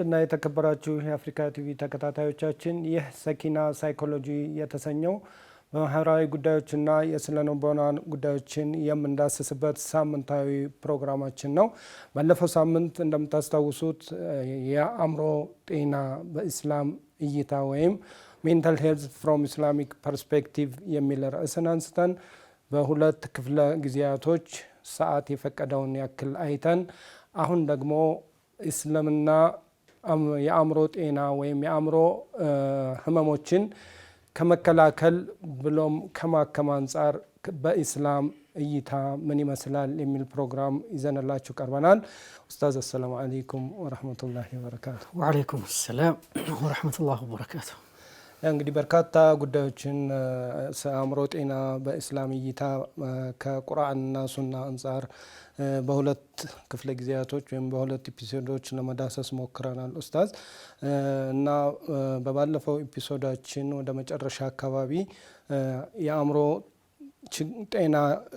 እና የተከበራችሁ የአፍሪካ ቲቪ ተከታታዮቻችን ይህ ሰኪና ሳይኮሎጂ የተሰኘው በማህበራዊ ጉዳዮችና የስነልቦና ጉዳዮችን የምንዳስስበት ሳምንታዊ ፕሮግራማችን ነው። ባለፈው ሳምንት እንደምታስታውሱት የአእምሮ ጤና በእስላም እይታ ወይም ሜንታል ሄልዝ ፍሮም ኢስላሚክ ፐርስፔክቲቭ የሚል ርዕስን አንስተን በሁለት ክፍለ ጊዜያቶች ሰዓት የፈቀደውን ያክል አይተን አሁን ደግሞ እስልምና የአእምሮ ጤና ወይም የአእምሮ ህመሞችን ከመከላከል ብሎም ከማከም አንጻር በኢስላም እይታ ምን ይመስላል የሚል ፕሮግራም ይዘንላችሁ ቀርበናል። ኡስታዝ አሰላሙ አለይኩም ወራህመቱላሂ ወበረካቱ። ወአለይኩም ሰላም ወራህመቱላሂ ወበረካቱ። እንግዲህ በርካታ ጉዳዮችን አእምሮ ጤና በእስላም እይታ ከቁርአንና ሱና አንጻር በሁለት ክፍለ ጊዜያቶች ወይም በሁለት ኤፒሶዶች ለመዳሰስ ሞክረናል ኡስታዝ እና በባለፈው ኤፒሶዳችን ወደ መጨረሻ አካባቢ የአእምሮ ጤና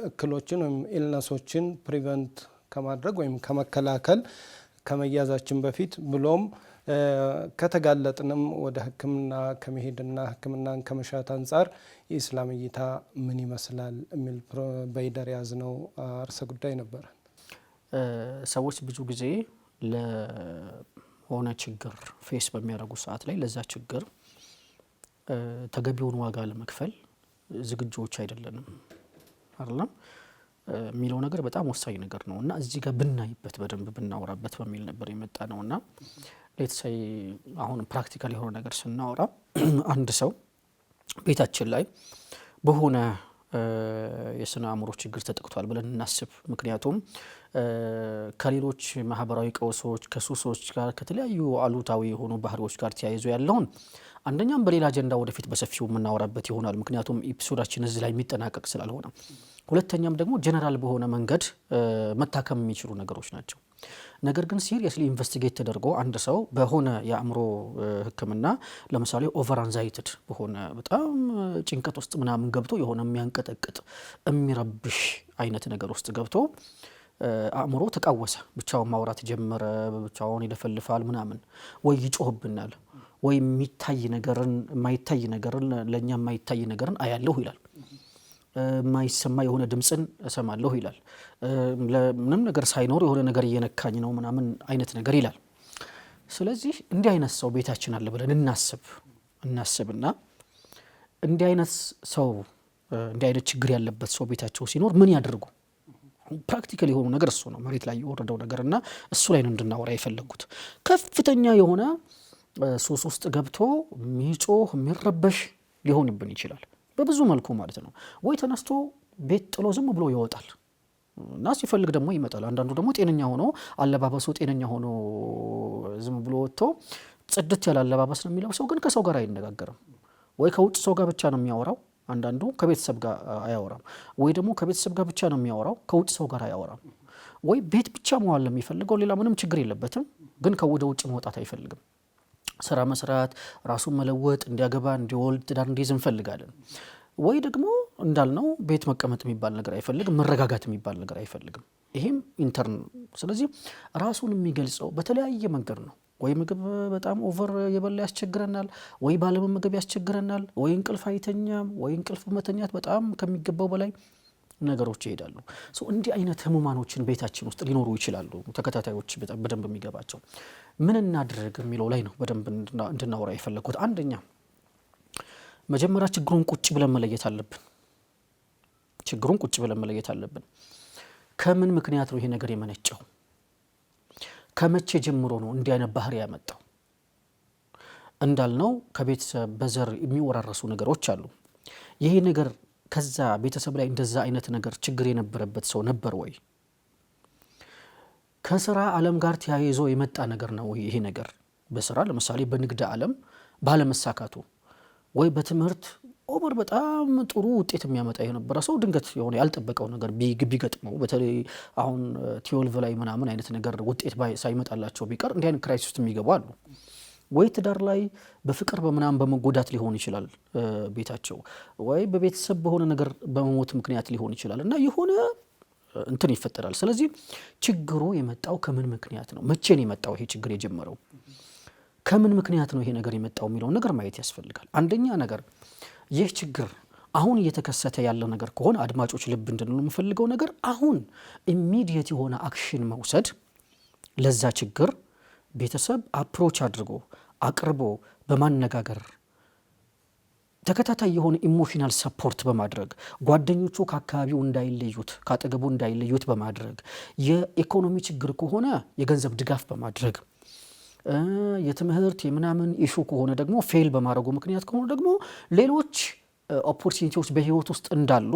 እክሎችን ወይም ኢልነሶችን ፕሪቨንት ከማድረግ ወይም ከመከላከል ከመያዛችን በፊት ብሎም ከተጋለጥንም ወደ ሕክምና ከመሄድና ሕክምናን ከመሻት አንጻር የኢስላም እይታ ምን ይመስላል የሚል በይደር ያዝነው አርዕስተ ጉዳይ ነበር። ሰዎች ብዙ ጊዜ ለሆነ ችግር ፌስ በሚያደርጉ ሰዓት ላይ ለዛ ችግር ተገቢውን ዋጋ ለመክፈል ዝግጁዎች አይደለንም አይደለም የሚለው ነገር በጣም ወሳኝ ነገር ነው እና እዚህ ጋር ብናይበት በደንብ ብናወራበት በሚል ነበር የመጣ ነውና ሌትሳይ አሁን ፕራክቲካል የሆነ ነገር ስናወራ አንድ ሰው ቤታችን ላይ በሆነ የስነ አእምሮ ችግር ተጠቅቷል ብለን እናስብ። ምክንያቱም ከሌሎች ማህበራዊ ቀውሶች ከሱሶች ጋር ከተለያዩ አሉታዊ የሆኑ ባህሪዎች ጋር ተያይዞ ያለውን አንደኛም በሌላ አጀንዳ ወደፊት በሰፊው የምናወራበት ይሆናል። ምክንያቱም ኤፒሶዳችን እዚህ ላይ የሚጠናቀቅ ስላልሆነ፣ ሁለተኛም ደግሞ ጀነራል በሆነ መንገድ መታከም የሚችሉ ነገሮች ናቸው። ነገር ግን ሲሪየስሊ ኢንቨስቲጌት ተደርጎ አንድ ሰው በሆነ የአእምሮ ሕክምና ለምሳሌ ኦቨር አንዛይትድ በሆነ በጣም ጭንቀት ውስጥ ምናምን ገብቶ የሆነ የሚያንቀጠቅጥ የሚረብሽ አይነት ነገር ውስጥ ገብቶ አእምሮ ተቃወሰ፣ ብቻውን ማውራት ጀመረ፣ ብቻውን ይለፈልፋል ምናምን፣ ወይ ይጮህብናል፣ ወይ የሚታይ ነገርን የማይታይ ነገርን ለኛ የማይታይ ነገርን አያለሁ ይላል፣ ማይሰማ የሆነ ድምጽን እሰማለሁ ይላል፣ ምንም ነገር ሳይኖር የሆነ ነገር እየነካኝ ነው ምናምን አይነት ነገር ይላል። ስለዚህ እንዲህ አይነት ሰው ቤታችን አለ ብለን እናስብና እንዲህ አይነት ሰው እንዲህ አይነት ችግር ያለበት ሰው ቤታቸው ሲኖር ምን ያደርጉ? ፕራክቲካል የሆኑ ነገር እሱ ነው መሬት ላይ የወረደው ነገርና እሱ ላይ ነው እንድናወራ የፈለጉት። ከፍተኛ የሆነ ሱስ ውስጥ ገብቶ የሚጮህ የሚረበሽ ሊሆንብን ይችላል በብዙ መልኩ ማለት ነው። ወይ ተነስቶ ቤት ጥሎ ዝም ብሎ ይወጣል እና ሲፈልግ ደግሞ ይመጣል። አንዳንዱ ደግሞ ጤነኛ ሆኖ አለባበሱ ጤነኛ ሆኖ ዝም ብሎ ወጥቶ ጽድት ያለ አለባበስ ነው የሚለብሰው፣ ግን ከሰው ጋር አይነጋገርም። ወይ ከውጭ ሰው ጋር ብቻ ነው የሚያወራው፣ አንዳንዱ ከቤተሰብ ጋር አያወራም። ወይ ደግሞ ከቤተሰብ ጋር ብቻ ነው የሚያወራው፣ ከውጭ ሰው ጋር አያወራም። ወይ ቤት ብቻ መዋል የሚፈልገው፣ ሌላ ምንም ችግር የለበትም፣ ግን ከወደ ውጭ መውጣት አይፈልግም። ስራ መስራት፣ ራሱን መለወጥ፣ እንዲያገባ፣ እንዲወልድ፣ ትዳር እንዲይዝ እንፈልጋለን። ወይ ደግሞ እንዳልነው ቤት መቀመጥ የሚባል ነገር አይፈልግም፣ መረጋጋት የሚባል ነገር አይፈልግም። ይሄም ኢንተርን። ስለዚህ ራሱን የሚገልጸው በተለያየ መንገድ ነው። ወይ ምግብ በጣም ኦቨር የበላ ያስቸግረናል፣ ወይ ባለመመገብ ያስቸግረናል፣ ወይ እንቅልፍ አይተኛም፣ ወይ እንቅልፍ መተኛት በጣም ከሚገባው በላይ ነገሮች ይሄዳሉ። እንዲህ አይነት ህሙማኖችን ቤታችን ውስጥ ሊኖሩ ይችላሉ። ተከታታዮች በደንብ የሚገባቸው ምን እናድርግ የሚለው ላይ ነው በደንብ እንድናወራ የፈለኩት። አንደኛ መጀመሪያ ችግሩን ቁጭ ብለን መለየት አለብን። ከምን ምክንያት ነው ይሄ ነገር የመነጨው? ከመቼ ጀምሮ ነው እንዲህ አይነት ባህሪ ያመጣው? እንዳልነው ከቤተሰብ በዘር የሚወራረሱ ነገሮች አሉ። ይሄ ነገር ከዛ ቤተሰብ ላይ እንደዛ አይነት ነገር ችግር የነበረበት ሰው ነበር ወይ? ከስራ ዓለም ጋር ተያይዞ የመጣ ነገር ነው ወይ? ይሄ ነገር በስራ ለምሳሌ በንግድ ዓለም ባለመሳካቱ ወይ በትምህርት ኦቨር በጣም ጥሩ ውጤት የሚያመጣ የነበረ ሰው ድንገት የሆነ ያልጠበቀው ነገር ቢገጥመው በተለይ አሁን 12 ላይ ምናምን አይነት ነገር ውጤት ሳይመጣላቸው ቢቀር እንዲህ አይነት ክራይሲስ ውስጥ የሚገቡ አሉ። ወይ ትዳር ላይ በፍቅር በምናምን በመጎዳት ሊሆን ይችላል ቤታቸው፣ ወይ በቤተሰብ በሆነ ነገር በመሞት ምክንያት ሊሆን ይችላል እና የሆነ እንትን ይፈጠራል። ስለዚህ ችግሩ የመጣው ከምን ምክንያት ነው? መቼ ነው የመጣው ይሄ ችግር የጀመረው? ከምን ምክንያት ነው ይሄ ነገር የመጣው የሚለውን ነገር ማየት ያስፈልጋል። አንደኛ ነገር ይህ ችግር አሁን እየተከሰተ ያለ ነገር ከሆነ አድማጮች ልብ እንድንሉ የምፈልገው ነገር አሁን ኢሚዲየት የሆነ አክሽን መውሰድ፣ ለዛ ችግር ቤተሰብ አፕሮች አድርጎ አቅርቦ በማነጋገር ተከታታይ የሆነ ኢሞሽናል ሰፖርት በማድረግ ጓደኞቹ ከአካባቢው እንዳይለዩት ካጠገቡ እንዳይለዩት በማድረግ የኢኮኖሚ ችግር ከሆነ የገንዘብ ድጋፍ በማድረግ የትምህርት የምናምን ኢሹ ከሆነ ደግሞ ፌል በማድረጉ ምክንያት ከሆነ ደግሞ ሌሎች ኦፖርቹኒቲዎች በህይወት ውስጥ እንዳሉ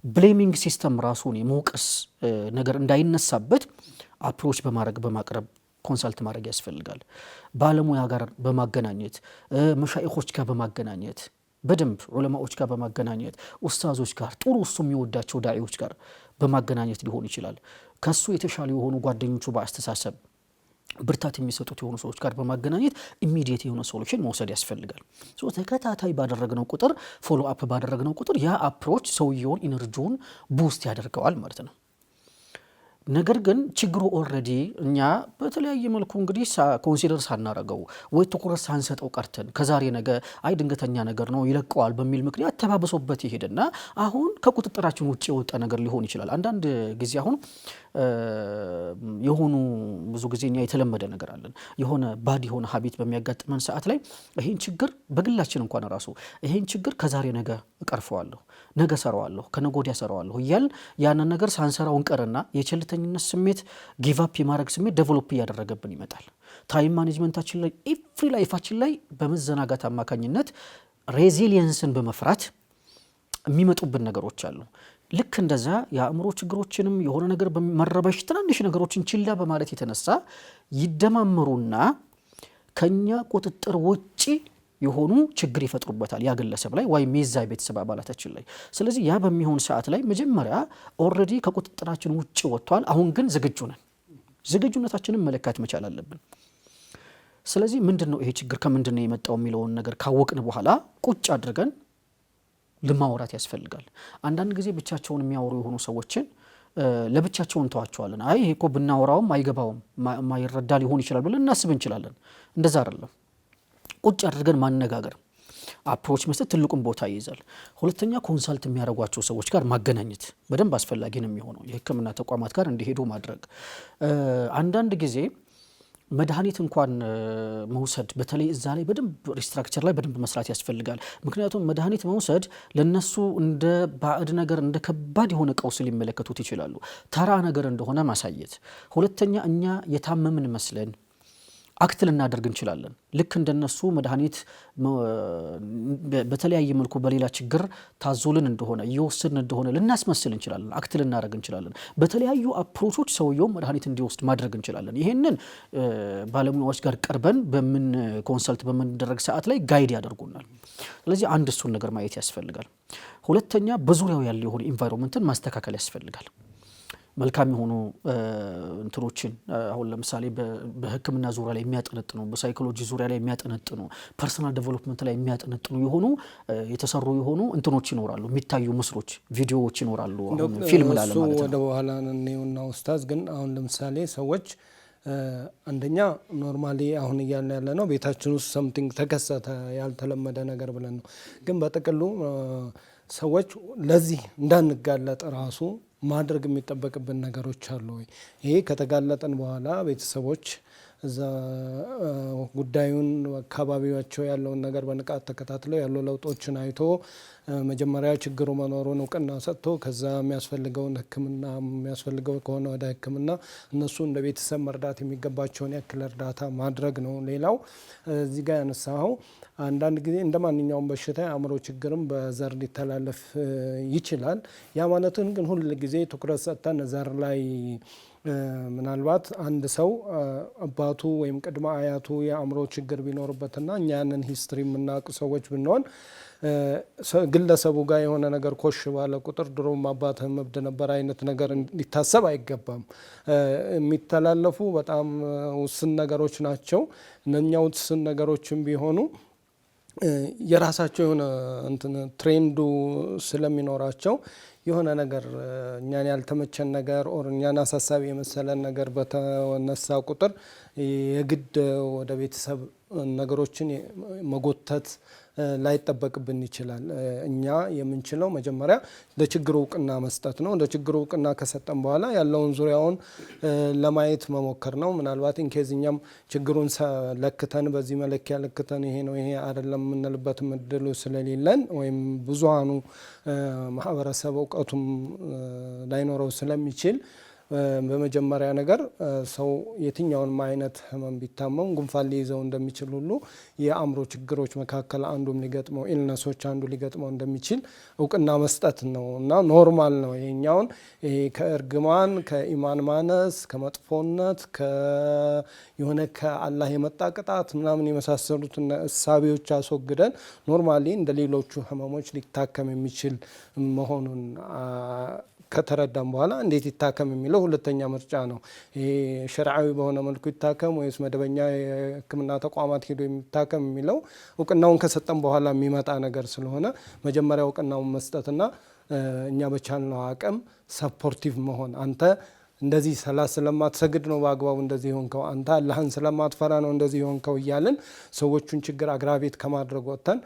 ብሌሚንግ ሲስተም ራሱን የመውቀስ ነገር እንዳይነሳበት አፕሮች በማድረግ በማቅረብ ኮንሰልት ማድረግ ያስፈልጋል። ባለሙያ ጋር በማገናኘት መሻይኾች ጋር በማገናኘት በደንብ ዑለማዎች ጋር በማገናኘት ኡስታዞች ጋር ጥሩ እሱ የሚወዳቸው ዳዒዎች ጋር በማገናኘት ሊሆን ይችላል። ከሱ የተሻሉ የሆኑ ጓደኞቹ በአስተሳሰብ ብርታት የሚሰጡት የሆኑ ሰዎች ጋር በማገናኘት ኢሚዲየት የሆነ ሶሉሽን መውሰድ ያስፈልጋል። ተከታታይ ባደረግነው ቁጥር ፎሎ አፕ ባደረግነው ቁጥር ያ አፕሮች ሰውየውን ኢነርጂውን ቡስት ያደርገዋል ማለት ነው። ነገር ግን ችግሩ ኦልሬዲ እኛ በተለያየ መልኩ እንግዲህ ኮንሲደር ሳናረገው ወይ ትኩረት ሳንሰጠው ቀርተን ከዛሬ ነገ አይ ድንገተኛ ነገር ነው ይለቀዋል በሚል ምክንያት ተባብሶበት ይሄድና አሁን ከቁጥጥራችን ውጭ የወጣ ነገር ሊሆን ይችላል። አንዳንድ ጊዜ አሁን የሆኑ ብዙ ጊዜ እኛ የተለመደ ነገር አለን። የሆነ ባድ የሆነ ሀቢት በሚያጋጥመን ሰዓት ላይ ይሄን ችግር በግላችን እንኳን ራሱ ይሄን ችግር ከዛሬ ነገ እቀርፈዋለሁ፣ ነገ ሰራዋለሁ፣ ከነገ ወዲያ ሰራዋለሁ እያል ያንን ነገር ሳንሰራው እንቀርና የቸልተኝነት ስሜት ጊቭ አፕ የማድረግ ስሜት ዴቨሎፕ እያደረገብን ይመጣል። ታይም ማኔጅመንታችን ላይ ኤቭሪ ላይፋችን ላይ በመዘናጋት አማካኝነት ሬዚሊየንስን በመፍራት የሚመጡብን ነገሮች አሉ። ልክ እንደዛ የአእምሮ ችግሮችንም የሆነ ነገር በመረበሽ ትናንሽ ነገሮችን ችላ በማለት የተነሳ ይደማመሩና ከኛ ቁጥጥር ውጪ የሆኑ ችግር ይፈጥሩበታል ያ ግለሰብ ላይ ወይም የዛ ቤተሰብ አባላታችን ላይ። ስለዚህ ያ በሚሆን ሰዓት ላይ መጀመሪያ ኦልሬዲ ከቁጥጥራችን ውጪ ወጥቷል። አሁን ግን ዝግጁ ነን። ዝግጁነታችንን መለካት መቻል አለብን። ስለዚህ ምንድነው ይሄ ችግር ከምንድነው የመጣው የሚለውን ነገር ካወቅን በኋላ ቁጭ አድርገን ለማውራት ያስፈልጋል። አንዳንድ ጊዜ ብቻቸውን የሚያወሩ የሆኑ ሰዎችን ለብቻቸውን ተዋቸዋለን። አይ ይሄ እኮ ብናወራውም አይገባውም ማይረዳ ሊሆን ይችላል ብለን እናስብ እንችላለን። እንደዛ አይደለም። ቁጭ አድርገን ማነጋገር አፕሮች መስጠት ትልቁን ቦታ ይይዛል። ሁለተኛ ኮንሰልት የሚያደርጓቸው ሰዎች ጋር ማገናኘት በደንብ አስፈላጊ ነው የሚሆነው። የሕክምና ተቋማት ጋር እንዲሄዱ ማድረግ። አንዳንድ ጊዜ መድኃኒት እንኳን መውሰድ በተለይ እዛ ላይ በደንብ ሪስትራክቸር ላይ በደንብ መስራት ያስፈልጋል። ምክንያቱም መድኃኒት መውሰድ ለነሱ እንደ ባዕድ ነገር እንደ ከባድ የሆነ ቀውስ ሊመለከቱት ይችላሉ። ተራ ነገር እንደሆነ ማሳየት። ሁለተኛ እኛ የታመምን መስለን አክት ልናደርግ እንችላለን። ልክ እንደነሱ መድኃኒት በተለያየ መልኩ በሌላ ችግር ታዞልን እንደሆነ እየወሰድን እንደሆነ ልናስመስል እንችላለን። አክት ልናደርግ እንችላለን። በተለያዩ አፕሮቾች ሰውየው መድኃኒት እንዲወስድ ማድረግ እንችላለን። ይሄንን ባለሙያዎች ጋር ቀርበን በምን ኮንሰልት በምንደረግ ሰዓት ላይ ጋይድ ያደርጉናል። ስለዚህ አንድ እሱን ነገር ማየት ያስፈልጋል። ሁለተኛ በዙሪያው ያለ የሆነ ኢንቫይሮንመንትን ማስተካከል ያስፈልጋል። መልካም የሆኑ እንትሮችን አሁን ለምሳሌ በሕክምና ዙሪያ ላይ የሚያጠነጥኑ በሳይኮሎጂ ዙሪያ ላይ የሚያጠነጥኑ ፐርሰናል ዴቨሎፕመንት ላይ የሚያጠነጥኑ የሆኑ የተሰሩ የሆኑ እንትኖች ይኖራሉ። የሚታዩ ምስሎች፣ ቪዲዮዎች ይኖራሉ። አሁን ፊልም ላለ ማለት ነው። ወደ በኋላ ነውና ኡስታዝ ግን አሁን ለምሳሌ ሰዎች አንደኛ ኖርማሊ አሁን እያልን ያለ ነው ቤታችን ውስጥ ሰምቲንግ ተከሰተ ያልተለመደ ነገር ብለን ነው። ግን በጥቅሉ ሰዎች ለዚህ እንዳንጋለጥ ራሱ ማድረግ የሚጠበቅብን ነገሮች አሉ ወይ? ይሄ ከተጋለጠን በኋላ ቤተሰቦች እዛ ጉዳዩን አካባቢያቸው ያለውን ነገር በንቃት ተከታትለው ያሉ ለውጦችን አይቶ መጀመሪያ ችግሩ መኖሩን እውቅና ሰጥቶ ከዛ የሚያስፈልገውን ሕክምና የሚያስፈልገው ከሆነ ወደ ሕክምና እነሱ እንደ ቤተሰብ መርዳት የሚገባቸውን ያክል እርዳታ ማድረግ ነው። ሌላው እዚህ ጋር ያነሳኸው አንዳንድ ጊዜ እንደ ማንኛውም በሽታ የአእምሮ ችግርም በዘር ሊተላለፍ ይችላል። ያ ማለትን ግን ሁል ጊዜ ትኩረት ሰጥተን ዘር ላይ ምናልባት አንድ ሰው አባቱ ወይም ቅድመ አያቱ የአእምሮ ችግር ቢኖርበትና እኛ ያንን ሂስትሪ የምናውቅ ሰዎች ብንሆን ግለሰቡ ጋር የሆነ ነገር ኮሽ ባለ ቁጥር ድሮም አባትህ እብድ ነበር አይነት ነገር ሊታሰብ አይገባም። የሚተላለፉ በጣም ውስን ነገሮች ናቸው። እነኛ ውስን ነገሮችም ቢሆኑ የራሳቸው የሆነ ትሬንዱ ስለሚኖራቸው የሆነ ነገር እኛን ያልተመቸን ነገር ኦር እኛን አሳሳቢ የመሰለን ነገር በተነሳ ቁጥር የግድ ወደ ቤተሰብ ነገሮችን መጎተት ላይጠበቅብን ይችላል። እኛ የምንችለው መጀመሪያ ለችግሩ እውቅና መስጠት ነው። ለችግሩ እውቅና ከሰጠን በኋላ ያለውን ዙሪያውን ለማየት መሞከር ነው። ምናልባት ኢንኬዝኛም ችግሩን ለክተን በዚህ መለኪያ ለክተን ይሄ ነው ይሄ አይደለም የምንልበት እድሉ ስለሌለን ወይም ብዙሃኑ ማህበረሰብ እውቀቱም ላይኖረው ስለሚችል በመጀመሪያ ነገር ሰው የትኛውን አይነት ህመም ቢታመም ጉንፋን ሊይዘው እንደሚችል ሁሉ የአእምሮ ችግሮች መካከል አንዱም ሊገጥመው ኢልነሶች አንዱ ሊገጥመው እንደሚችል እውቅና መስጠት ነው እና ኖርማል ነው። ይሄኛውን ከእርግማን ከኢማን ማነስ ከመጥፎነት የሆነ ከአላህ የመጣ ቅጣት ምናምን የመሳሰሉትን እሳቤዎች አስወግደን ኖርማሊ እንደ ሌሎቹ ህመሞች ሊታከም የሚችል መሆኑን ከተረዳም በኋላ እንዴት ይታከም የሚለው ሁለተኛ ምርጫ ነው። ይሄ ሸርዓዊ በሆነ መልኩ ይታከም ወይስ መደበኛ የህክምና ተቋማት ሄዶ የሚታከም የሚለው እውቅናውን ከሰጠን በኋላ የሚመጣ ነገር ስለሆነ መጀመሪያ እውቅናውን መስጠትና እኛ በቻልነው አቅም ሰፖርቲቭ መሆን አንተ እንደዚህ ሰላት ስለማትሰግድ ነው በአግባቡ እንደዚህ ሆንከው፣ አንተ አላህን ስለማትፈራ ነው እንደዚህ ሆንከው እያልን ሰዎቹን ችግር አግራቤት ከማድረግ ወጥተን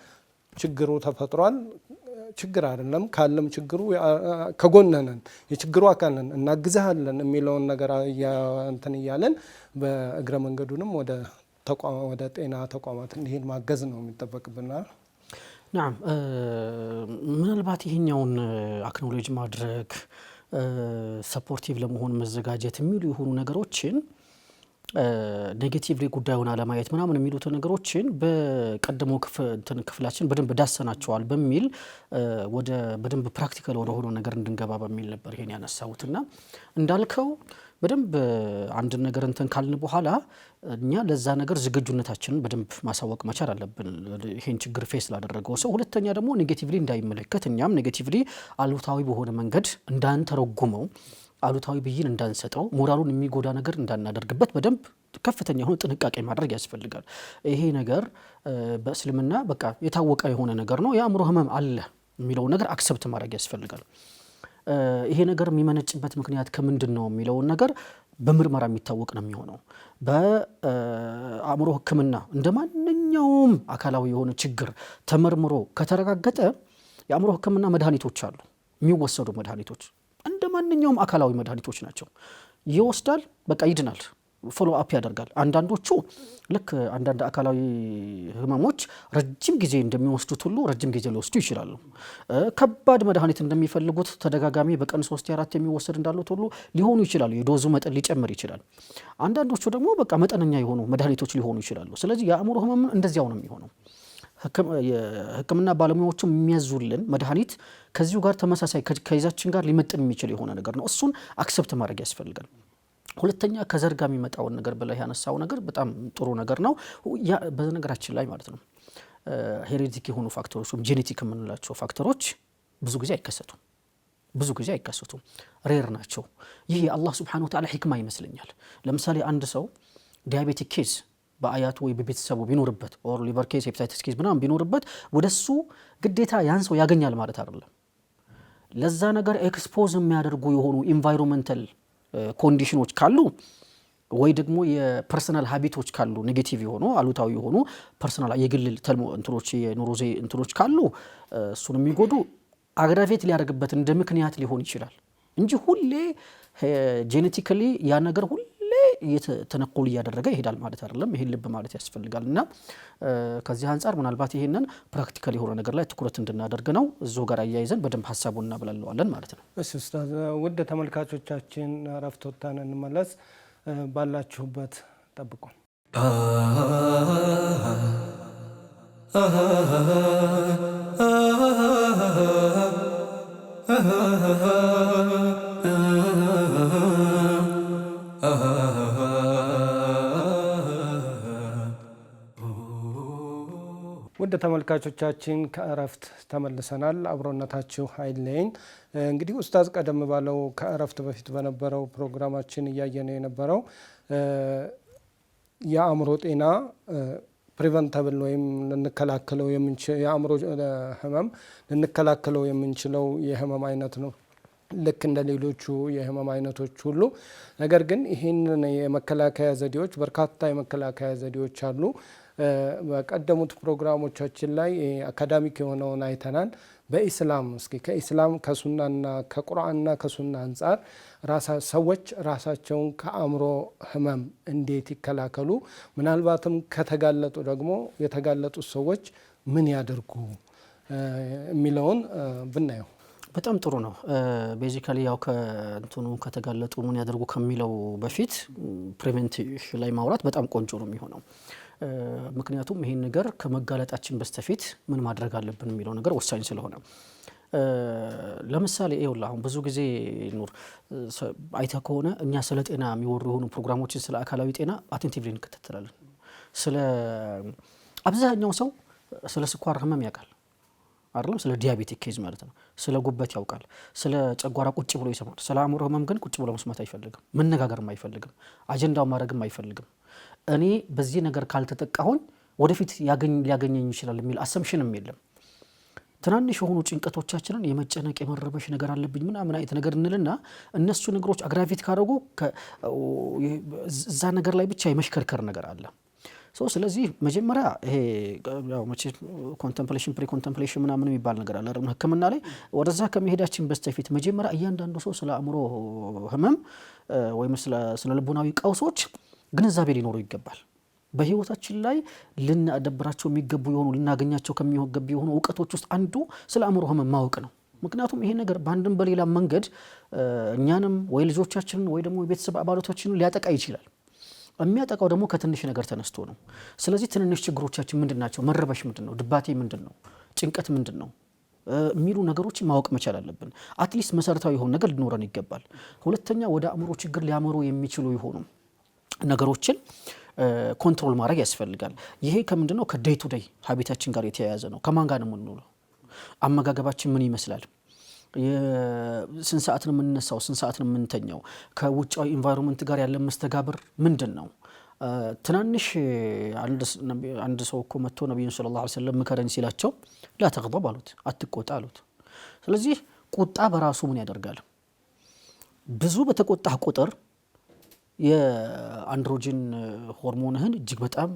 ችግሩ ተፈጥሯል ችግር አይደለም ካለም ችግሩ ከጎነነን የችግሩ አካል ነን እናግዛለን የሚለውን ነገር እንትን እያለን በእግረ መንገዱንም ወደ ጤና ተቋማት እንዲሄድ ማገዝ ነው የሚጠበቅብና ናም ምናልባት ይሄኛውን አክኖሎጂ ማድረግ ሰፖርቲቭ ለመሆን መዘጋጀት የሚሉ የሆኑ ነገሮችን ኔጌቲቭሊ ጉዳዩን አለማየት ምናምን የሚሉት ነገሮችን በቀደመው ክፍላችን በደንብ ዳሰናቸዋል በሚል ወደ በደንብ ፕራክቲካል ወደ ሆኖ ነገር እንድንገባ በሚል ነበር ይሄን ያነሳሁትና እንዳልከው በደንብ አንድ ነገር ካልን በኋላ እኛ ለዛ ነገር ዝግጁነታችንን በደንብ ማሳወቅ መቻል አለብን ይሄን ችግር ፌስ ላደረገው ሰው። ሁለተኛ ደግሞ ኔጌቲቭሊ እንዳይመለከት እኛም ኔጌቲቭሊ አሉታዊ በሆነ መንገድ እንዳንተረጉመው አሉታዊ ብይን እንዳንሰጠው ሞራሉን የሚጎዳ ነገር እንዳናደርግበት በደንብ ከፍተኛ የሆነ ጥንቃቄ ማድረግ ያስፈልጋል። ይሄ ነገር በእስልምና በቃ የታወቀ የሆነ ነገር ነው። የአእምሮ ህመም አለ የሚለው ነገር አክሰፕት ማድረግ ያስፈልጋል። ይሄ ነገር የሚመነጭበት ምክንያት ከምንድነው የሚለው ነገር በምርመራ የሚታወቅ ነው የሚሆነው። በአእምሮ ህክምና እንደማንኛውም አካላዊ የሆነ ችግር ተመርምሮ ከተረጋገጠ የአእምሮ ህክምና መድኃኒቶች አሉ፣ የሚወሰዱ መድኃኒቶች እንደማንኛውም አካላዊ መድኃኒቶች ናቸው። ይወስዳል፣ በቃ ይድናል፣ ፎሎ አፕ ያደርጋል። አንዳንዶቹ ልክ አንዳንድ አካላዊ ህመሞች ረጅም ጊዜ እንደሚወስዱት ሁሉ ረጅም ጊዜ ሊወስዱ ይችላሉ። ከባድ መድኃኒት እንደሚፈልጉት ተደጋጋሚ በቀን 3-4 የሚወሰድ እንዳሉት ሁሉ ሊሆኑ ይችላሉ። የዶዙ መጠን ሊጨምር ይችላል። አንዳንዶቹ ደግሞ በቃ መጠነኛ የሆኑ መድኃኒቶች ሊሆኑ ይችላሉ። ስለዚህ የአእምሮ ህመም እንደዚያው ነው የሚሆነው። የህክምና ባለሙያዎቹ የሚያዙልን መድኃኒት ከዚሁ ጋር ተመሳሳይ ከይዛችን ጋር ሊመጥን የሚችል የሆነ ነገር ነው። እሱን አክሰፕት ማድረግ ያስፈልጋል። ሁለተኛ ከዘር ጋር የሚመጣውን ነገር በላይ ያነሳው ነገር በጣም ጥሩ ነገር ነው። በነገራችን ላይ ማለት ነው ሄሬዲቲክ የሆኑ ፋክተሮች ጄኔቲክ የምንላቸው ፋክተሮች ብዙ ጊዜ አይከሰቱም፣ ሬር ናቸው። ይህ የአላህ ሱብሓነሁ ወተዓላ ሂክማ ይመስለኛል። ለምሳሌ አንድ ሰው ዲያቤቲክ ኬዝ በአያቱ ወይ በቤተሰቡ ቢኖርበት ኦር ሊቨር ኬዝ ሄፓታይቲስ ኬዝ ምናምን ቢኖርበት ወደሱ ግዴታ ያን ሰው ያገኛል ማለት አይደለም። ለዛ ነገር ኤክስፖዝ የሚያደርጉ የሆኑ ኢንቫይሮንመንታል ኮንዲሽኖች ካሉ ወይ ደግሞ የፐርሰናል ሃቢቶች ካሉ ኔጌቲቭ የሆኑ አሉታዊ የሆኑ ፐርሰናል የግል እንትኖች የኑሮዜ እንትኖች ካሉ እሱን የሚጎዱ አግራቬት ሊያደርግበት እንደ ምክንያት ሊሆን ይችላል እንጂ ሁሌ ጄኔቲካሊ ያ ነገር ሁሌ የተነቆል እያደረገ ይሄዳል ማለት አይደለም። ይሄን ልብ ማለት ያስፈልጋልና ከዚህ አንፃር ምናልባት ይሄንን ፕራክቲካሊ የሆነ ነገር ላይ ትኩረት እንድናደርግ ነው። እዚሁ ጋር አያይዘን በደንብ ሐሳቡን እናብላለዋለን ማለት ነው። እሺ ኡስታዝ፣ ውድ ተመልካቾቻችን ረፍት ወጥተን እንመለስ። ባላችሁበት ጠብቁ። ወደ ተመልካቾቻችን ከእረፍት ተመልሰናል። አብሮነታችሁ አይለየን። እንግዲህ ኡስታዝ ቀደም ባለው ከእረፍት በፊት በነበረው ፕሮግራማችን እያየነው የነበረው የአእምሮ ጤና ፕሪቨንተብል ወይም ልንከላከለው የምንችለው የአእምሮ ህመም ልንከላከለው የምንችለው የህመም አይነት ነው ልክ እንደ ሌሎቹ የህመም አይነቶች ሁሉ። ነገር ግን ይህንን የመከላከያ ዘዴዎች በርካታ የመከላከያ ዘዴዎች አሉ። በቀደሙት ፕሮግራሞቻችን ላይ አካዳሚክ የሆነውን አይተናል። በኢስላም እስኪ ከኢስላም ከሱናና ከቁርአንና ከሱና አንጻር ሰዎች ራሳቸውን ከአእምሮ ህመም እንዴት ይከላከሉ፣ ምናልባትም ከተጋለጡ ደግሞ የተጋለጡት ሰዎች ምን ያደርጉ የሚለውን ብናየው በጣም ጥሩ ነው። ቤዚካሊ ያው ከእንትኑ ከተጋለጡ ምን ያደርጉ ከሚለው በፊት ፕሪቨንቲቭ ላይ ማውራት በጣም ቆንጆ ነው የሚሆነው። ምክንያቱም ይሄን ነገር ከመጋለጣችን በስተፊት ምን ማድረግ አለብን የሚለው ነገር ወሳኝ ስለሆነ ለምሳሌ ይኸውልህ አሁን ብዙ ጊዜ ኑር አይተህ ከሆነ እኛ ስለ ጤና የሚወሩ የሆኑ ፕሮግራሞችን ስለ አካላዊ ጤና አቴንቲቭሊ እንከታተላለን። ስለ አብዛኛው ሰው ስለ ስኳር ህመም ያውቃል አይደለም? ስለ ዲያቤቲክ ኬዝ ማለት ነው። ስለ ጉበት ያውቃል። ስለ ጨጓራ ቁጭ ብሎ ይሰማል። ስለ አእምሮ ህመም ግን ቁጭ ብሎ መስማት አይፈልግም፣ መነጋገርም አይፈልግም፣ አጀንዳው ማድረግም አይፈልግም። እኔ በዚህ ነገር ካልተጠቃሁኝ ወደፊት ሊያገኘኝ ይችላል የሚል አሰምሽንም የለም። ትናንሽ የሆኑ ጭንቀቶቻችንን የመጨነቅ የመረበሽ ነገር አለብኝ ምናምን አይነት ነገር እንልና እነሱ ነገሮች አግራቪት ካደረጉ እዛ ነገር ላይ ብቻ የመሽከርከር ነገር አለ። ስለዚህ መጀመሪያ ይሄ ኮንተምፕሌሽን ፕሪ ኮንተምፕሌሽን ምናምን የሚባል ነገር አለ አይደል? ህክምና ላይ ወደዛ ከመሄዳችን በስተፊት መጀመሪያ እያንዳንዱ ሰው ስለ አእምሮ ህመም ወይም ስለ ልቦናዊ ቀውሶች ግንዛቤ ሊኖረው ይገባል። በህይወታችን ላይ ልናደብራቸው የሚገቡ የሆኑ ልናገኛቸው ከሚገቡ የሆኑ እውቀቶች ውስጥ አንዱ ስለ አእምሮ ህመም ማወቅ ነው። ምክንያቱም ይሄ ነገር በአንድም በሌላ መንገድ እኛንም ወይ ልጆቻችንን ወይ ደግሞ የቤተሰብ አባላቶችንን ሊያጠቃ ይችላል። የሚያጠቃው ደግሞ ከትንሽ ነገር ተነስቶ ነው። ስለዚህ ትንንሽ ችግሮቻችን ምንድን ናቸው? መረበሽ ምንድን ነው? ድባቴ ምንድን ነው? ጭንቀት ምንድን ነው የሚሉ ነገሮችን ማወቅ መቻል አለብን። አትሊስት መሰረታዊ የሆነ ነገር ሊኖረን ይገባል። ሁለተኛ ወደ አእምሮ ችግር ሊያመሩ የሚችሉ የሆኑ ነገሮችን ኮንትሮል ማድረግ ያስፈልጋል። ይሄ ከምንድን ነው? ከዴይ ቱ ዴይ ሀቢታችን ጋር የተያያዘ ነው። ከማን ጋር ነው የምንውለው? አመጋገባችን ምን ይመስላል? ስንት ሰዓት ነው የምንነሳው? ስንት ሰዓት ነው የምንተኛው? ከውጫዊ ኢንቫይሮንመንት ጋር ያለ መስተጋብር ምንድን ነው? ትናንሽ አንድ ሰው እኮ መጥቶ ነብዩ ሰለላሁ ዐለይሂ ወሰለም ምከረኝ ሲላቸው ላ ተግضብ አሉት፣ አትቆጣ አሉት። ስለዚህ ቁጣ በራሱ ምን ያደርጋል? ብዙ በተቆጣህ ቁጥር የአንድሮጂን ሆርሞንህን እጅግ በጣም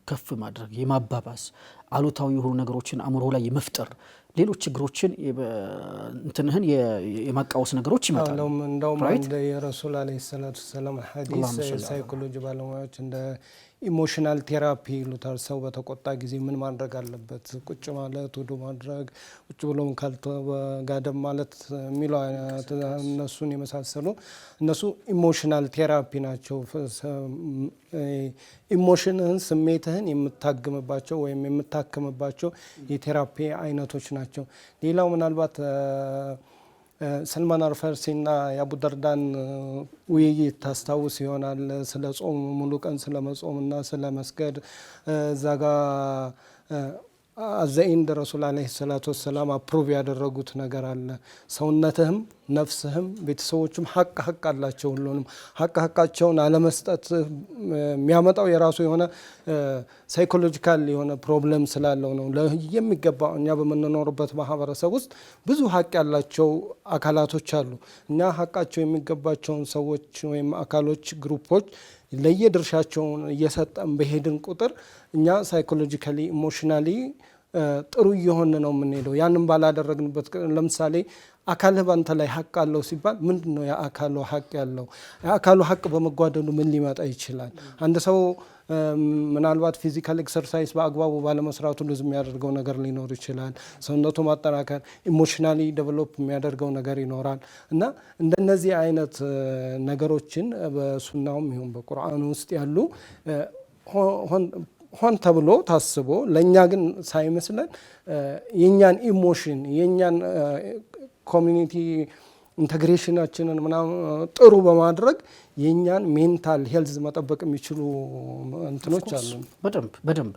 ከፍ ማድረግ የማባባስ አሉታዊ የሆኑ ነገሮችን አእምሮ ላይ የመፍጠር ሌሎች ችግሮችን እንትንህን የማቃወስ ነገሮች ይመጣሉ። እንደውም እንደ የረሱል አለይሂ ሰላቱ ሰላም ሐዲስ ሳይኮሎጂ ባለሙያዎች እንደ ኢሞሽናል ቴራፒ ይሉታል። ሰው በተቆጣ ጊዜ ምን ማድረግ አለበት? ቁጭ ማለት፣ ውዱ ማድረግ፣ ቁጭ ብሎም ጋደም ማለት የሚለው እነሱን የመሳሰሉ እነሱ ኢሞሽናል ቴራፒ ናቸው። ኢሞሽንህን ስሜትህን የምታግምባቸው ወይም የምታክምባቸው የቴራፒ አይነቶች ናቸው። ሌላው ምናልባት ሰልማን አልፋርሲና የአቡ ደርዳን ውይይት ታስታውስ ይሆናል። ስለ ጾም ሙሉ ቀን ስለ መጾምና ስለ መስገድ እዛ ጋ አዘኢንድ ረሱል አለይሂ ሰላቱ ወሰላም አፕሩቭ ያደረጉት ነገር አለ። ሰውነትህም ነፍስህም ቤተሰቦችም ሀቅ አላቸው። ሁሉንም ሀቃቸውን አለመስጠት የሚያመጣው የራሱ የሆነ ሳይኮሎጂካል የሆነ ፕሮብለም ስላለው ነው። የሚገባው እኛ በምንኖርበት ማህበረሰብ ውስጥ ብዙ ሀቅ ያላቸው አካላቶች አሉ። እኛ ሀቃቸው የሚገባቸውን ሰዎች ወይም አካሎች ግሩፖች ለየድርሻቸውን እየሰጠን በሄድን ቁጥር እኛ ሳይኮሎጂካሊ ኢሞሽናሊ ጥሩ እየሆን ነው የምንሄደው። ያንን ባላደረግንበት ለምሳሌ አካልህ ባንተ ላይ ሀቅ አለው ሲባል ምንድን ነው የአካሉ ሀቅ ያለው? የአካሉ ሀቅ በመጓደሉ ምን ሊመጣ ይችላል? አንድ ሰው ምናልባት ፊዚካል ኤክሰርሳይዝ በአግባቡ ባለመስራቱ ልዝ የሚያደርገው ነገር ሊኖር ይችላል። ሰውነቱ ማጠናከር ኢሞሽናሊ ዴቨሎፕ የሚያደርገው ነገር ይኖራል። እና እንደነዚህ አይነት ነገሮችን በሱናውም ይሁን በቁርአኑ ውስጥ ያሉ ሆን ተብሎ ታስቦ ለእኛ ግን ሳይመስለን የእኛን ኢሞሽን የእኛን ኮሚኒቲ ኢንተግሬሽናችንን ምናምን ጥሩ በማድረግ የኛን ሜንታል ሄልዝ መጠበቅ የሚችሉ እንትኖች አሉ። በደንብ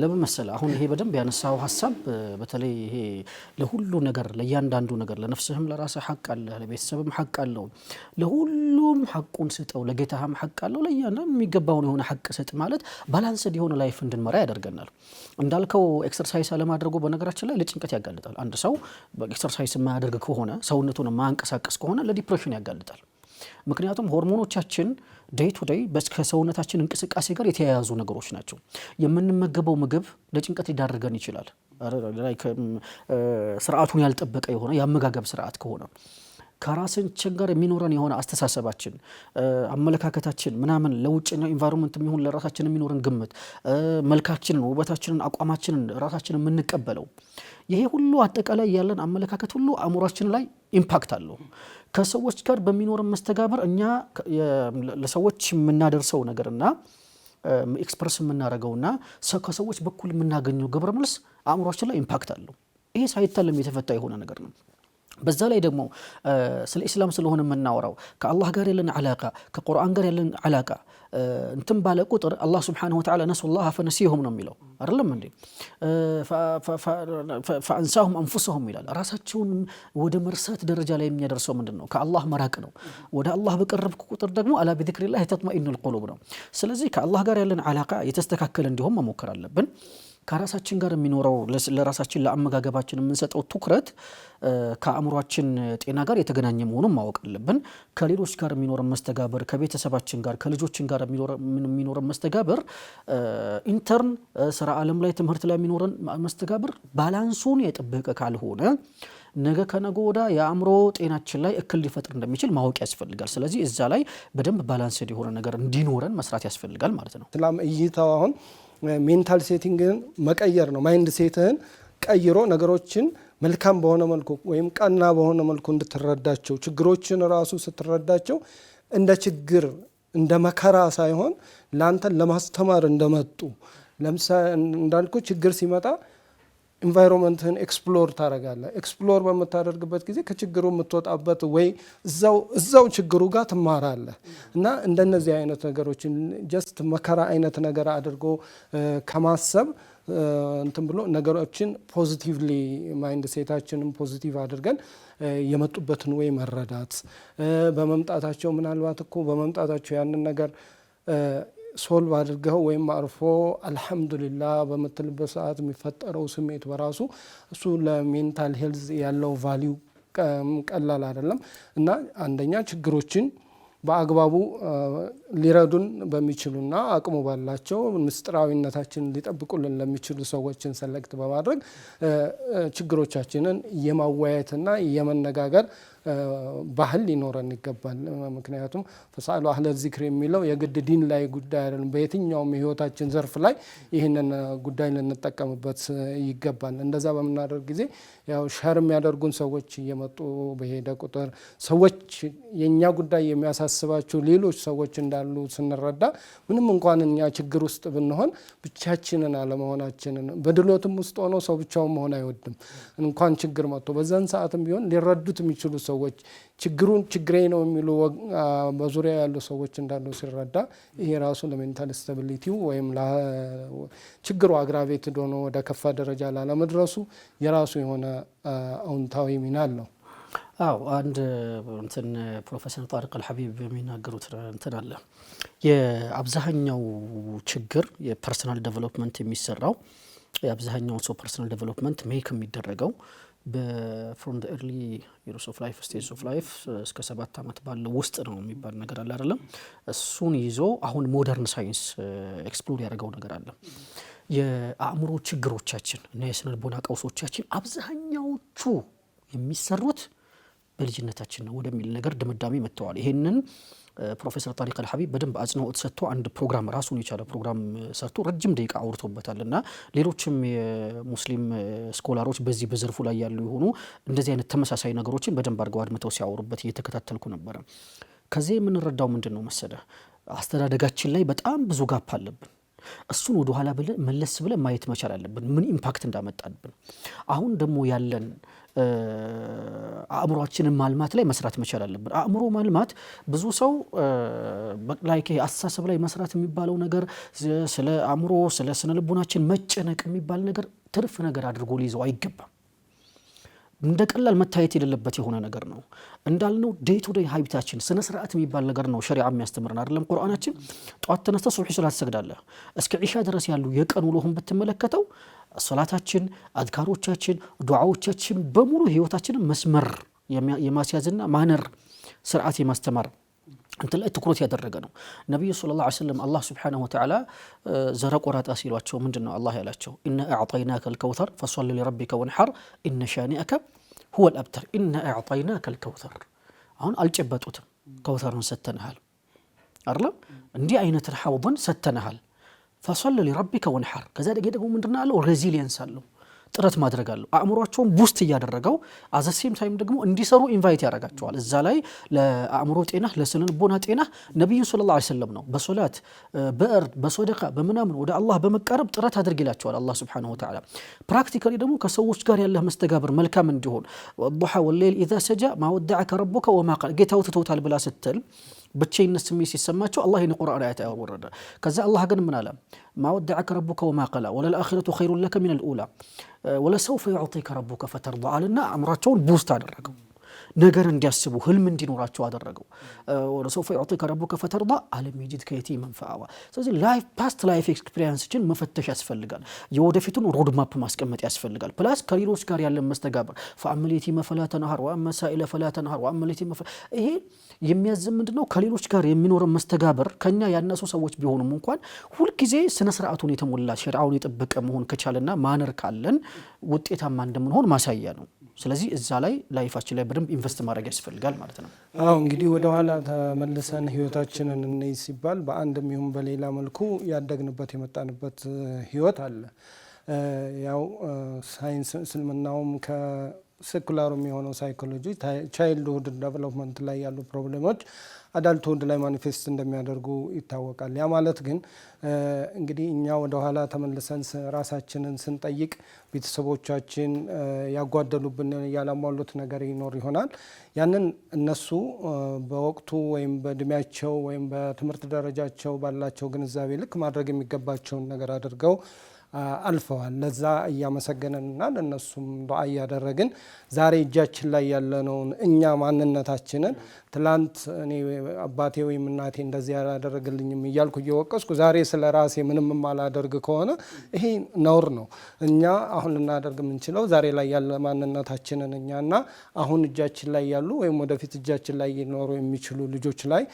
ለምን መሰለ አሁን ይሄ በደንብ ያነሳው ሀሳብ በተለይ ይሄ ለሁሉ ነገር ለእያንዳንዱ ነገር ለነፍስህም ለራስህ ሐቅ አለ፣ ለቤተሰብም ሐቅ አለው፣ ለሁሉም ሐቁን ስጠው፣ ለጌታህም ሐቅ አለው፣ ለእያንዳንዱ የሚገባውን የሆነ ሐቅ ስጥ ማለት ባላንስድ የሆነ ላይፍ እንድንመራ ያደርገናል። እንዳልከው ኤክሰርሳይዝ አለማድረጉ በነገራችን ላይ ለጭንቀት ያጋልጣል። አንድ ሰው በኤክሰርሳይዝ የማያደርግ ከሆነ ሰውነቱን የማያንቀሳቀስ ከሆነ ለዲፕሬሽን ያጋልጣል። ምክንያቱም ሆርሞኖቻችን ዴይ ቱ ዴይ ከሰውነታችን እንቅስቃሴ ጋር የተያያዙ ነገሮች ናቸው። የምንመገበው ምግብ ለጭንቀት ሊዳርገን ይችላል። ስርዓቱን ያልጠበቀ የሆነ የአመጋገብ ስርዓት ከሆነ ከራሳችን ጋር የሚኖረን የሆነ አስተሳሰባችን፣ አመለካከታችን ምናምን ለውጭኛው ኢንቫይሮንመንት የሚሆን ለራሳችን የሚኖረን ግምት፣ መልካችንን፣ ውበታችንን፣ አቋማችንን ራሳችንን የምንቀበለው ይሄ ሁሉ አጠቃላይ ያለን አመለካከት ሁሉ አእምሯችን ላይ ኢምፓክት አለው። ከሰዎች ጋር በሚኖረን መስተጋብር እኛ ለሰዎች የምናደርሰው ነገርና ኤክስፕረስ የምናደርገውና ከሰዎች በኩል የምናገኘው ግብረ መልስ አእምሯችን ላይ ኢምፓክት አለው። ይሄ ሳይታለም የተፈታ የሆነ ነገር ነው። በዛ ላይ ደግሞ ስለ ኢስላም ስለሆነ የምናወራው ከአላህ ጋር ያለን ዓላቃ ከቁርአን ጋር ያለን ዓላቃ እንትን ባለ ቁጥር አላህ ሱብሓነሁ ወተዓላ ነሱላህ ፈነሲሁም ነው የሚለው አይደለም እንዴ? ፈአንሳሁም አንፉሰሁም ይላል። ራሳቸውን ወደ መርሳት ደረጃ ላይ የሚያደርሰው ምንድን ነው? ከአላህ መራቅ ነው። ወደ አላህ በቀረብክ ቁጥር ደግሞ አላ ቢዚክሪላህ ተጥመኢኑል ቁሉብ ነው። ስለዚህ ከአላህ ጋር ያለን ዓላቃ የተስተካከለ እንዲሆን መሞከር አለብን። ከራሳችን ጋር የሚኖረው ለራሳችን ለአመጋገባችን የምንሰጠው ትኩረት ከአእምሯችን ጤና ጋር የተገናኘ መሆኑን ማወቅ አለብን። ከሌሎች ጋር የሚኖረን መስተጋብር፣ ከቤተሰባችን ጋር ከልጆችን ጋር የሚኖረን መስተጋብር፣ ኢንተርን ስራ ዓለም ላይ ትምህርት ላይ የሚኖረን መስተጋብር ባላንሱን የጠበቀ ካልሆነ ነገ ከነገ ወዳ የአእምሮ ጤናችን ላይ እክል ሊፈጥር እንደሚችል ማወቅ ያስፈልጋል። ስለዚህ እዛ ላይ በደንብ ባላንስድ የሆነ ነገር እንዲኖረን መስራት ያስፈልጋል ማለት ነው። እስላም እይታው አሁን ሜንታል ሴቲንግን መቀየር ነው። ማይንድ ሴትህን ቀይሮ ነገሮችን መልካም በሆነ መልኩ ወይም ቀና በሆነ መልኩ እንድትረዳቸው፣ ችግሮችን ራሱ ስትረዳቸው እንደ ችግር እንደ መከራ ሳይሆን ላንተን ለማስተማር እንደመጡ። ለምሳሌ እንዳልኩ ችግር ሲመጣ ኢንቫይሮንመንትን ኤክስፕሎር ታደርጋለህ። ኤክስፕሎር በምታደርግበት ጊዜ ከችግሩ የምትወጣበት ወይ እዛው ችግሩ ጋር ትማራለህ። እና እንደነዚህ አይነት ነገሮችን ጀስት መከራ አይነት ነገር አድርጎ ከማሰብ እንትን ብሎ ነገሮችን ፖዚቲቭሊ ማይንድ ሴታችንን ፖዚቲቭ አድርገን የመጡበትን ወይ መረዳት፣ በመምጣታቸው ምናልባት እኮ በመምጣታቸው ያንን ነገር ሶልቭ አድርገው ወይም አርፎ አልሐምዱሊላህ በምትልበት ሰዓት የሚፈጠረው ስሜት በራሱ እሱ ለሜንታል ሄልዝ ያለው ቫሊዩ ቀላል አይደለም። እና አንደኛ ችግሮችን በአግባቡ ሊረዱን በሚችሉና አቅሙ ባላቸው ምስጢራዊነታችን ሊጠብቁልን ለሚችሉ ሰዎችን ሰለክት በማድረግ ችግሮቻችንን የማወያየትና የመነጋገር ባህል ሊኖረን ይገባል። ምክንያቱም ፈሳሉ አህለ ዚክር የሚለው የግድ ዲን ላይ ጉዳይ አይደለም። በየትኛውም የህይወታችን ዘርፍ ላይ ይህንን ጉዳይ ልንጠቀምበት ይገባል። እንደዛ በምናደርግ ጊዜ ያው ሸር የሚያደርጉን ሰዎች እየመጡ በሄደ ቁጥር ሰዎች የኛ ጉዳይ የሚያሳስባቸው ሌሎች ሰዎች እንዳሉ ስንረዳ ምንም እንኳን እኛ ችግር ውስጥ ብንሆን ብቻችንን አለመሆናችንን፣ በድሎትም ውስጥ ሆኖ ሰው ብቻውን መሆን አይወድም። እንኳን ችግር መጥቶ በዛን ሰዓትም ቢሆን ሊረዱት የሚችሉ ሰዎች ችግሩን ችግሬ ነው የሚሉ በዙሪያ ያሉ ሰዎች እንዳሉ ሲረዳ ይሄ ራሱ ለሜንታል ስታቢሊቲው ወይም ችግሩ አግራቬትድ ሆኖ ወደ ከፋ ደረጃ ላለመድረሱ የራሱ የሆነ አውንታዊ ሚና አለው። አዎ አንድ እንትን ፕሮፌሰር ጣሪቅ አልሐቢብ የሚናገሩት እንትን አለ። የአብዛኛው ችግር የፐርሰናል ዴቨሎፕመንት የሚሰራው የአብዛኛው ሰው ፐርሰናል ዴቨሎፕመንት ሜክ የሚደረገው በፍሮም ኤርሊ የርስ ኦፍ ላይፍ ስቴጅ ኦፍ ላይፍ እስከ 7 ዓመት ባለው ውስጥ ነው የሚባል ነገር አለ አይደለም። እሱን ይዞ አሁን ሞደርን ሳይንስ ኤክስፕሎር ያደረገው ነገር አለ። የአእምሮ ችግሮቻችን እና የስነ ልቦና ቀውሶቻችን አብዛኛዎቹ የሚሰሩት በልጅነታችን ነው ወደሚል ነገር ድምዳሜ መጥተዋል። ይሄንን ፕሮፌሰር ጣሪቅ አልሐቢብ በደንብ አጽንኦት ሰጥቶ አንድ ፕሮግራም ራሱን የቻለ ፕሮግራም ሰርቶ ረጅም ደቂቃ አውርቶበታል። እና ሌሎችም የሙስሊም ስኮላሮች በዚህ በዘርፉ ላይ ያሉ የሆኑ እንደዚህ አይነት ተመሳሳይ ነገሮችን በደንብ አድርገው አድምተው ሲያወሩበት እየተከታተልኩ ነበረ። ከዚህ የምንረዳው ምንድን ነው መሰለ፣ አስተዳደጋችን ላይ በጣም ብዙ ጋፕ አለብን። እሱን ወደ ኋላ ብለን መለስ ብለን ማየት መቻል አለብን፣ ምን ኢምፓክት እንዳመጣብን። አሁን ደግሞ ያለን አእምሮአችንን ማልማት ላይ መስራት መቻል አለብን። አእምሮ ማልማት ብዙ ሰው ላይክ አስተሳሰብ ላይ መስራት የሚባለው ነገር ስለ አእምሮ ስለ ስነ ልቦናችን መጨነቅ የሚባል ነገር ትርፍ ነገር አድርጎ ሊይዘው አይገባም። እንደ ቀላል መታየት የሌለበት የሆነ ነገር ነው። እንዳልነው ዴይ ቱ ዴይ ሀቢታችን ስነ ስርዓት የሚባል ነገር ነው ሸሪዓ የሚያስተምረን አይደለም። ቁርአናችን ጧት ተነስተህ ሱብሂ ሶላት ትሰግዳለህ እስከ ዒሻ ድረስ ያሉ የቀን ውሎህን ብትመለከተው ሶላታችን፣ አዝካሮቻችን፣ ዱዓዎቻችን በሙሉ ህይወታችንን መስመር የማስያዝና ማነር ስርዓት የማስተማር እንትን ላይ ትኩረት ያደረገ ነው። ነብዩ ሰለላሁ ዐለይሂ ወሰለም አላህ ሱብሓነሁ ወተዓላ ዘረ ቆራጣ ሲሏቸው ምንድነው አላህ ያላቸው? ኢና አዕጠይናከል ከውተር ፈሰሊ ሊረቢከ ወንሐር ኢነ ሻኒአከ ሁወል አብተር ኢና አዕጠይናከል ከውተር። አሁን አልጨበጡትም። ከውተርን ሰተንሃል አይደለም እንዲህ አይነት ሐውድን ሰተንሃል ፈሰሊ ሊረቢከ ወንሐር። ከዛ ደግሞ ምንድነው አለው? ሬዚሊየንስ አለው ጥረት ማድረግ አለው። አእምሮአቸውን ቡስት እያደረገው አዘሴም ታይም ደግሞ እንዲሰሩ ኢንቫይት ያደርጋቸዋል። እዛ ላይ ለአእምሮ ጤና ለስነ ልቦና ጤና ነብዩ ሰለላሁ ዐለይሂ ወሰለም ነው በሶላት በእርድ በሶደቃ በምናምን ወደ አላህ በመቃረብ ጥረት አድርግ ይላቸዋል አላህ ሱብሓነሁ ወተዓላ። ፕራክቲካሊ ደግሞ ከሰዎች ጋር ያለህ መስተጋብር መልካም እንዲሆን ወዱሃ ወለይል ኢዛ ሰጃ ማ ወደዐከ ረቡከ ወማ ቃል ጌታው ትተውታል ብላ ስትል ብቸኝነት ስሜት ሲሰማቸው አላህ ይህን ቁርአን አያት ያወረደ። ከዛ አላህ ግን ምን አለ? ማ ወደዐከ ረቡከ ወማ ቀላ ወለልአኺረቱ ኸይሩን ለከ ሚነል ኡላ ወለሰውፈ ዩዕጢከ ረቡከ ፈተርዳ አለና አእምሯቸውን ቡስት አደረገው። ነገር እንዲያስቡ ህልም እንዲኖራቸው አደረገው። ወለሰውፈ ዩዕጢከ ረቡከ ፈተርዳ አለም የጂድከ የቲመን ፈአዋ። ስለዚህ ላይፍ ፓስት ላይፍ ኤክስፒሪየንስችን መፈተሽ ያስፈልጋል። የወደፊቱን ሮድ ማፕ ማስቀመጥ ያስፈልጋል። ፕላስ ከሌሎች ጋር ያለን መስተጋብር ፈአመል የቲመ ፈላ ተንሀር ወአመ ሳኢለ ፈላ ተንሀር ወአመል የቲመ ይሄ የሚያዝም ምንድነው? ከሌሎች ጋር የሚኖረን መስተጋብር ከኛ ያነሱ ሰዎች ቢሆኑም እንኳን ሁልጊዜ ስነ ስርዓቱን የተሞላ ሸሪዓውን የጠበቀ መሆን ከቻለና ማነር ካለን ውጤታማ እንደምንሆን ማሳያ ነው። ስለዚህ እዛ ላይ ላይፋችን ላይ በደንብ ኢንቨስት ማድረግ ያስፈልጋል ማለት ነው። አዎ እንግዲህ ወደ ኋላ ተመልሰን ህይወታችንን እንይ ሲባል በአንድም ይሁን በሌላ መልኩ ያደግንበት የመጣንበት ህይወት አለ። ያው ሳይንስ እስልምናውም ከሴኩላሩም የሆነው ሳይኮሎጂ ቻይልድሁድ ዴቨሎፕመንት ላይ ያሉ ፕሮብሌሞች አዳልትሁድ ላይ ማኒፌስት እንደሚያደርጉ ይታወቃል። ያ ማለት ግን እንግዲህ እኛ ወደ ኋላ ተመልሰን ራሳችንን ስንጠይቅ ቤተሰቦቻችን ያጓደሉብን ያላሟሉት ነገር ይኖር ይሆናል። ያንን እነሱ በወቅቱ ወይም በእድሜያቸው ወይም በትምህርት ደረጃቸው ባላቸው ግንዛቤ ልክ ማድረግ የሚገባቸውን ነገር አድርገው አልፈዋል። ለዛ እያመሰገነንና ለነሱም ዱዓ እያደረግን ዛሬ እጃችን ላይ ያለነውን እኛ ማንነታችንን ትላንት እኔ አባቴ ወይም እናቴ እንደዚህ ያላደረገልኝም እያልኩ እየወቀስኩ ዛሬ ስለ ራሴ ምንም ማላደርግ ከሆነ ይሄ ነውር ነው። እኛ አሁን ልናደርግ የምንችለው ዛሬ ላይ ያለ ማንነታችንን እኛና አሁን እጃችን ላይ ያሉ ወይም ወደፊት እጃችን ላይ ሊኖሩ የሚችሉ ልጆች ላይ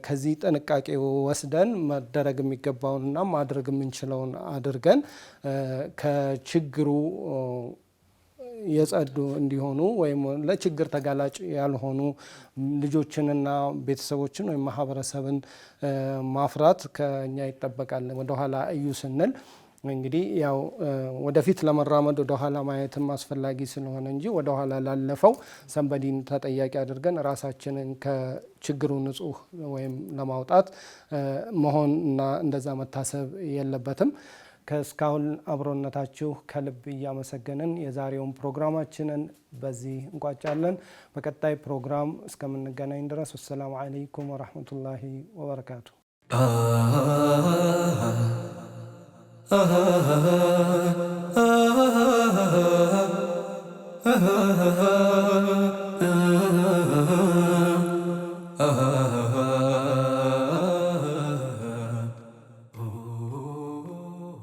ከዚህ ጥንቃቄ ወስደን መደረግ የሚገባውንና ማድረግ የምንችለውን አድርገን ከችግሩ የጸዱ እንዲሆኑ ወይም ለችግር ተጋላጭ ያልሆኑ ልጆችንና ቤተሰቦችን ወይም ማህበረሰብን ማፍራት ከኛ ይጠበቃል። ወደኋላ እዩ ስንል እንግዲህ ያው ወደፊት ለመራመድ ወደኋላ ማየትም አስፈላጊ ስለሆነ እንጂ ወደኋላ ላለፈው ሰንበዲን ተጠያቂ አድርገን ራሳችንን ከችግሩ ንጹህ ወይም ለማውጣት መሆንና እንደዛ መታሰብ የለበትም። ከእስካሁን አብሮነታችሁ ከልብ እያመሰገንን የዛሬውን ፕሮግራማችንን በዚህ እንቋጫለን። በቀጣይ ፕሮግራም እስከምንገናኝ ድረስ ወሰላሙ አለይኩም ወራህመቱላሂ ወበረካቱ።